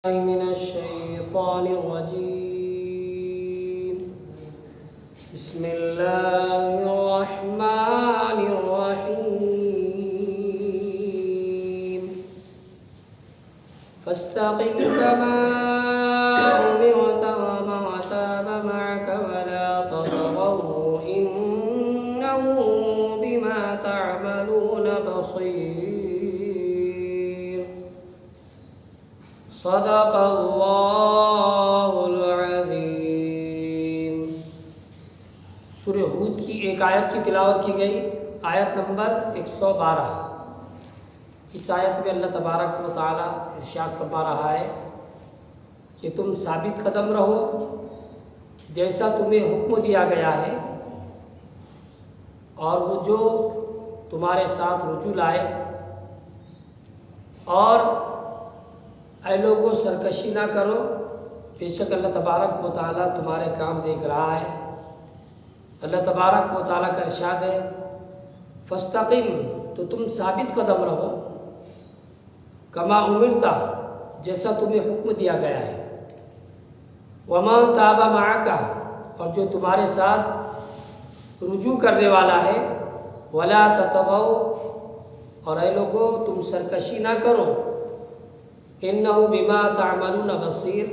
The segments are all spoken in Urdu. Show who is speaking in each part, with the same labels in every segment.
Speaker 1: من الشيطان الرجيم. بسم الله الرحمن الرحيم. فاستقم كما أمرت ومن تاب معك ولا تطغوا إنه بما تعملون بصير. صدق اللہ العظیم. سورہ ہود کی ایک آیت کی تلاوت کی گئی، آیت نمبر 112. اس آیت میں اللہ تبارک و تعالی ارشاد فرما رہا ہے کہ تم ثابت قدم رہو جیسا تمہیں حکم دیا گیا ہے، اور وہ جو تمہارے ساتھ رجوع لائے، اور اے لوگوں سرکشی نہ کرو، بے شک اللہ تبارک و تعالیٰ تمہارے کام دیکھ رہا ہے. اللہ تبارک و تعالیٰ کا ارشاد ہے فاستقم، تو تم ثابت قدم رہو، کما امرتا، جیسا تمہیں حکم دیا گیا ہے، وما تاب معک، اور جو تمہارے ساتھ رجوع کرنے والا ہے، ولا تطغوا، اور اے لوگوں تم سرکشی نہ کرو، انہ بما تعملون بصیر،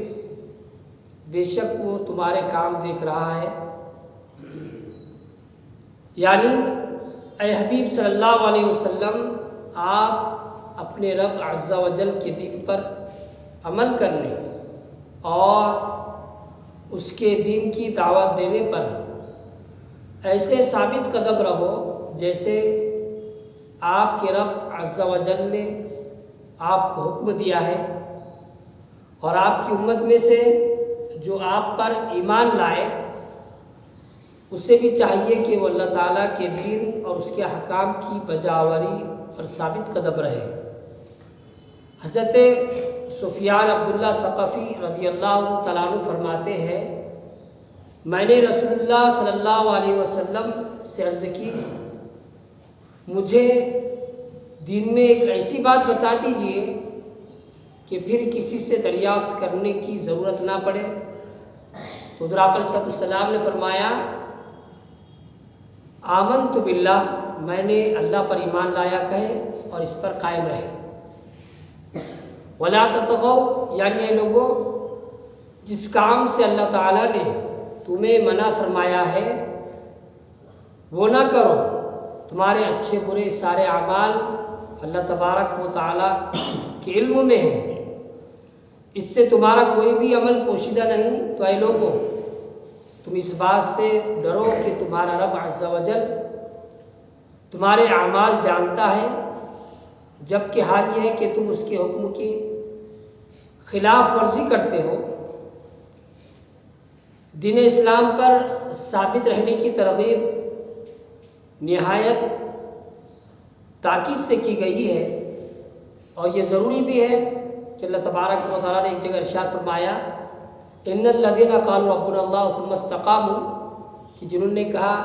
Speaker 1: بے شک وہ تمہارے کام دیکھ رہا ہے. یعنی اے حبیب صلی اللہ علیہ وسلم، آپ اپنے رب عز و جل کے دین پر عمل کرنے اور اس کے دین کی دعوت دینے پر ایسے ثابت قدم رہو جیسے آپ کے رب عز و جل نے آپ کو حکم دیا ہے. اور آپ کی امت میں سے جو آپ پر ایمان لائے اسے بھی چاہیے کہ وہ اللہ تعالیٰ کے دین اور اس کے احکام کی بجاوری پر ثابت قدم رہے. حضرت سفیان عبداللہ ثقفی رضی اللہ تعالیٰ عنہ فرماتے ہیں، میں نے رسول اللہ صلی اللہ علیہ وسلم سے عرض کی، مجھے دین میں ایک ایسی بات بتا دیجئے کہ پھر کسی سے دریافت کرنے کی ضرورت نہ پڑے. تو حضور آقا صلی اللہ علیہ وسلم نے فرمایا، آمنت باللہ، میں نے اللہ پر ایمان لایا کہے اور اس پر قائم رہے. ولا تطغوا، یعنی اے لوگوں جس کام سے اللہ تعالیٰ نے تمہیں منع فرمایا ہے وہ نہ کرو. تمہارے اچھے برے سارے اعمال اللہ تبارک و تعالیٰ کے علم میں ہے، اس سے تمہارا کوئی بھی عمل پوشیدہ نہیں. تو اے لوگوں تم اس بات سے ڈرو کہ تمہارا رب عز و جل تمہارے اعمال جانتا ہے، جبکہ حال یہ ہے کہ تم اس کے حکم کی خلاف ورزی کرتے ہو. دین اسلام پر ثابت رہنے کی ترغیب نہایت تاکید سے کی گئی ہے، اور یہ ضروری بھی ہے کہ اللہ تبارک و تعالیٰ نے ایک جگہ ارشاد فرمایا، ان الذین قالوا ربنا اللہ ثم استقاموا، کہ جنہوں نے کہا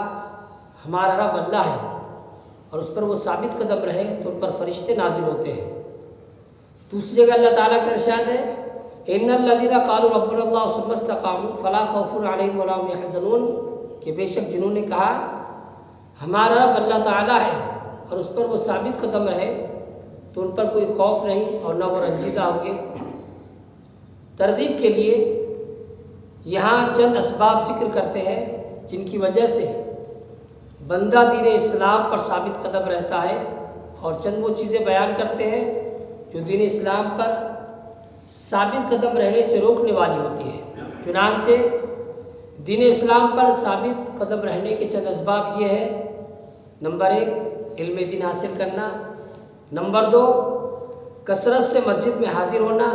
Speaker 1: ہمارا رب اللہ ہے اور اس پر وہ ثابت قدم رہے تو ان پر فرشتے نازل ہوتے ہیں. دوسری جگہ اللہ تعالیٰ کا ارشاد ہے، ان الذین قالوا ربنا اللہ ثم استقاموا فلا خوف علیہم ولا هم یحزنون، کہ بے شک جنہوں نے کہا ہمارا رب اللہ تعالیٰ ہے اور اس پر وہ ثابت قدم رہے تو ان پر کوئی خوف نہیں اور نہ وہ رنجیدہ ہوں گے. ترغیب کے لیے یہاں چند اسباب ذکر کرتے ہیں جن کی وجہ سے بندہ دین اسلام پر ثابت قدم رہتا ہے، اور چند وہ چیزیں بیان کرتے ہیں جو دین اسلام پر ثابت قدم رہنے سے روکنے والی ہوتی ہے. چنانچہ دین اسلام پر ثابت قدم رہنے کے چند اسباب یہ ہے، نمبر 1 علم دین حاصل کرنا، نمبر 2 کثرت سے مسجد میں حاضر ہونا،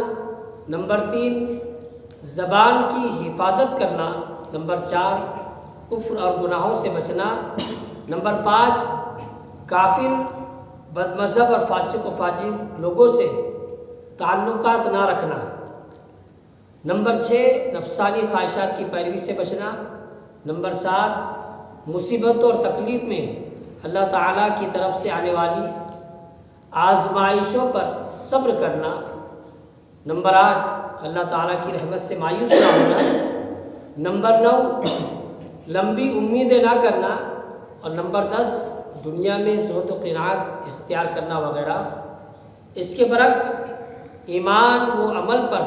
Speaker 1: نمبر 3 زبان کی حفاظت کرنا، نمبر 4 کفر اور گناہوں سے بچنا، نمبر 5 کافر بد مذہب اور فاسق و فاجر لوگوں سے تعلقات نہ رکھنا، نمبر 6 نفسانی خواہشات کی پیروی سے بچنا، نمبر 7 مصیبتوں اور تکلیف میں اللہ تعالیٰ کی طرف سے آنے والی آزمائشوں پر صبر کرنا، نمبر 8 اللہ تعالیٰ کی رحمت سے مایوس نہ ہونا، نمبر 9 لمبی امیدیں نہ کرنا، اور نمبر 10 دنیا میں زہد و قناعت اختیار کرنا وغیرہ۔ اس کے برعکس ایمان و عمل پر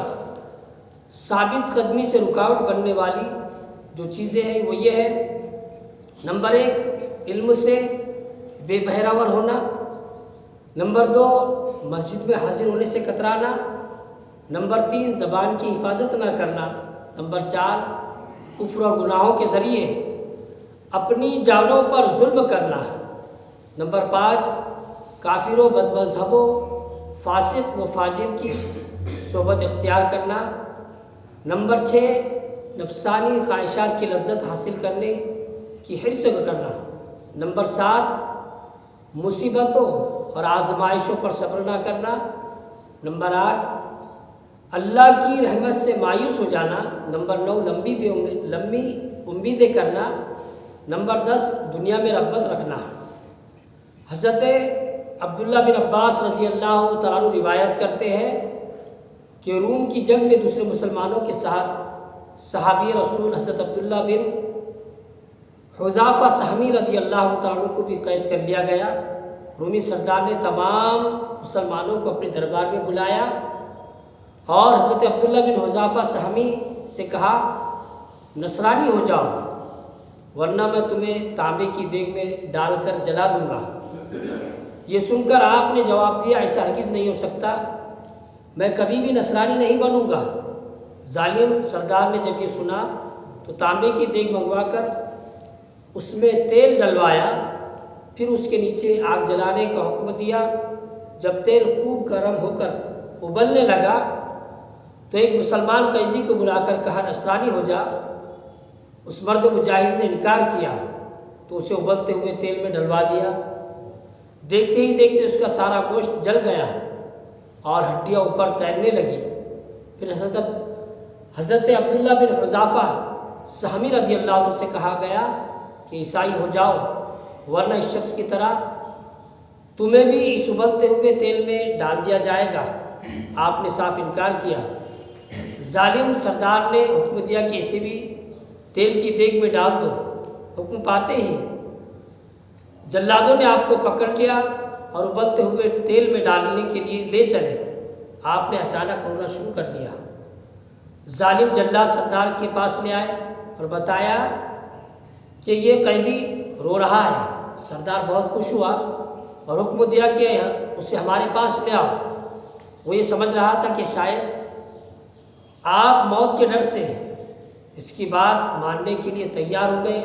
Speaker 1: ثابت قدمی سے رکاوٹ بننے والی جو چیزیں ہیں وہ یہ ہے، نمبر 1 علم سے بے بہراور ہونا، نمبر 2 مسجد میں حاضر ہونے سے کترانا، نمبر 3 زبان کی حفاظت نہ کرنا، نمبر 4 کفر اور گناہوں کے ذریعے اپنی جانوں پر ظلم کرنا، نمبر 5 کافر و بد مذہب و فاسق و فاجر کی صحبت اختیار کرنا، نمبر 6 نفسانی خواہشات کی لذت حاصل کرنے کی حرص کرنا، نمبر 7 مصیبتوں اور آزمائشوں پر صبر نہ کرنا، نمبر 8 اللہ کی رحمت سے مایوس ہو جانا، نمبر 9 لمبی امیدیں کرنا، نمبر 10 دنیا میں رغبت رکھنا۔ حضرت عبداللہ بن عباس رضی اللہ تعالیٰ عنہ روایت کرتے ہیں کہ روم کی جنگ میں دوسرے مسلمانوں کے ساتھ صحابی رسول حضرت عبداللہ بن حذافہ سہمی رضی اللہ تعالیٰ عنہ کو بھی قید کر لیا گیا۔ رومی سردار نے تمام مسلمانوں کو اپنے دربار میں بلایا اور حضرت عبداللہ بن حذافہ سہمی سے کہا نصرانی ہو جاؤ ورنہ میں تمہیں تانبے کی دیگ میں ڈال کر جلا دوں گا۔ یہ سن کر آپ نے جواب دیا ایسا ہرگز نہیں ہو سکتا، میں کبھی بھی نصرانی نہیں بنوں گا۔ ظالم سردار نے جب یہ سنا تو تانبے کی دیگ منگوا کر اس میں تیل ڈلوایا، پھر اس کے نیچے آگ جلانے کا حکم دیا۔ جب تیل خوب گرم ہو کر ابلنے لگا تو ایک مسلمان قیدی کو بلا کر کہا نصرانی ہو جا۔ اس مرد مجاہد نے انکار کیا تو اسے ابلتے ہوئے تیل میں ڈلوا دیا۔ دیکھتے ہی دیکھتے اس کا سارا گوشت جل گیا اور ہڈیاں اوپر تیرنے لگی۔ پھر حضرت عبداللہ بن حذافہ سہمی رضی اللہ عنہ سے کہا گیا کہ عیسائی ہو جاؤ ورنہ اس شخص کی طرح تمہیں بھی اس ابلتے ہوئے تیل میں ڈال دیا جائے گا۔ آپ نے صاف انکار کیا۔ ظالم سردار نے حکم دیا کہ اسے بھی تیل کی دیگ میں ڈال دو۔ حکم پاتے ہی جلادوں نے آپ کو پکڑ لیا اور ابلتے ہوئے تیل میں ڈالنے کے لیے لے چلے۔ آپ نے اچانک رونا شروع کر دیا۔ ظالم جلاد سردار کے پاس لے آئے اور بتایا کہ یہ قیدی رو رہا ہے۔ سردار بہت خوش ہوا اور حکم دیا کہ اسے ہمارے پاس لے آؤ۔ وہ یہ سمجھ رہا تھا کہ شاید آپ موت کے ڈر سے اس کی بات ماننے کے لیے تیار ہو گئے۔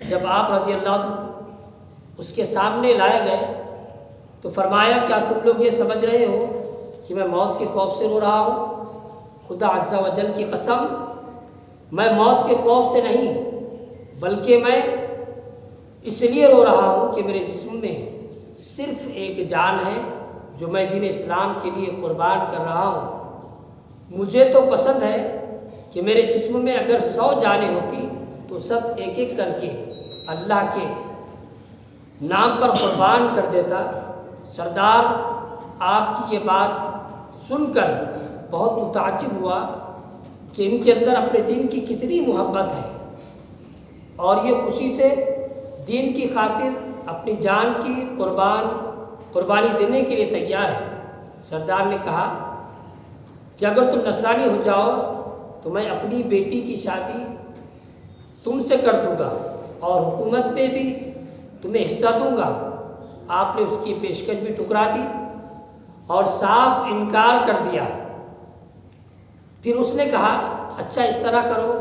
Speaker 1: جب آپ رضی اللہ عنہ اس کے سامنے لائے گئے تو فرمایا کیا تم لوگ یہ سمجھ رہے ہو کہ میں موت کے خوف سے رو رہا ہوں؟ خدا عز و جل کی قسم میں موت کے خوف سے نہیں بلکہ میں اس لیے رو رہا ہوں کہ میرے جسم میں صرف ایک جان ہے جو میں دین اسلام کے لیے قربان کر رہا ہوں۔ مجھے تو پسند ہے کہ میرے جسم میں اگر 100 جانیں ہوتی تو سب ایک ایک کر کے اللہ کے نام پر قربان کر دیتا۔ سردار آپ کی یہ بات سن کر بہت متعجب ہوا کہ ان کے اندر اپنے دین کی کتنی محبت ہے اور یہ خوشی سے دین کی خاطر اپنی جان کی قربانی دینے کے لیے تیار ہے۔ سردار نے کہا کہ اگر تم نصرانی ہو جاؤ تو میں اپنی بیٹی کی شادی تم سے کر دوں گا اور حکومت میں بھی تمہیں حصہ دوں گا۔ آپ نے اس کی پیشکش بھی ٹھکرا دی اور صاف انکار کر دیا۔ پھر اس نے کہا اچھا اس طرح کرو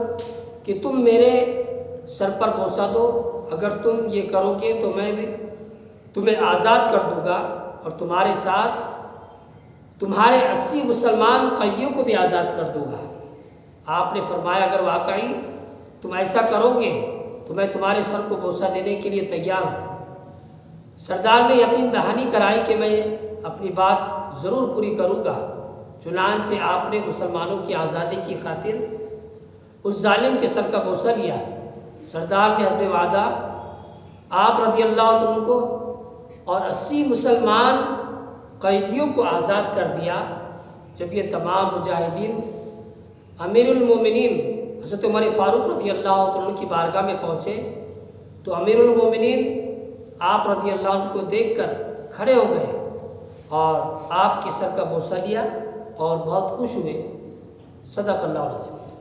Speaker 1: کہ تم میرے سر پر بوسہ دو، اگر تم یہ کرو گے تو میں بھی تمہیں آزاد کر دوں گا اور تمہارے ساتھ تمہارے 80 مسلمان قیدیوں کو بھی آزاد کر دوں گا۔ آپ نے فرمایا اگر واقعی تم ایسا کرو گے تو میں تمہارے سر کو بوسہ دینے کے لیے تیار ہوں۔ سردار نے یقین دہانی کرائی کہ میں اپنی بات ضرور پوری کروں گا۔ چنانچہ آپ نے مسلمانوں کی آزادی کی خاطر اس ظالم کے سر کا بوسہ لیا۔ سردار نے حسب وعدہ آپ رضی اللہ عنہ کو اور 80 مسلمان قیدیوں کو آزاد کر دیا۔ جب یہ تمام مجاہدین امیر المومنین حضرت عمر فاروق رضی اللہ عنہ کی بارگاہ میں پہنچے تو امیر المومنین آپ رضی اللہ عنہ کو دیکھ کر کھڑے ہو گئے اور آپ کے سر کا بوسہ لیا اور بہت خوش ہوئے۔ صدق اللہ علیہ وسلم۔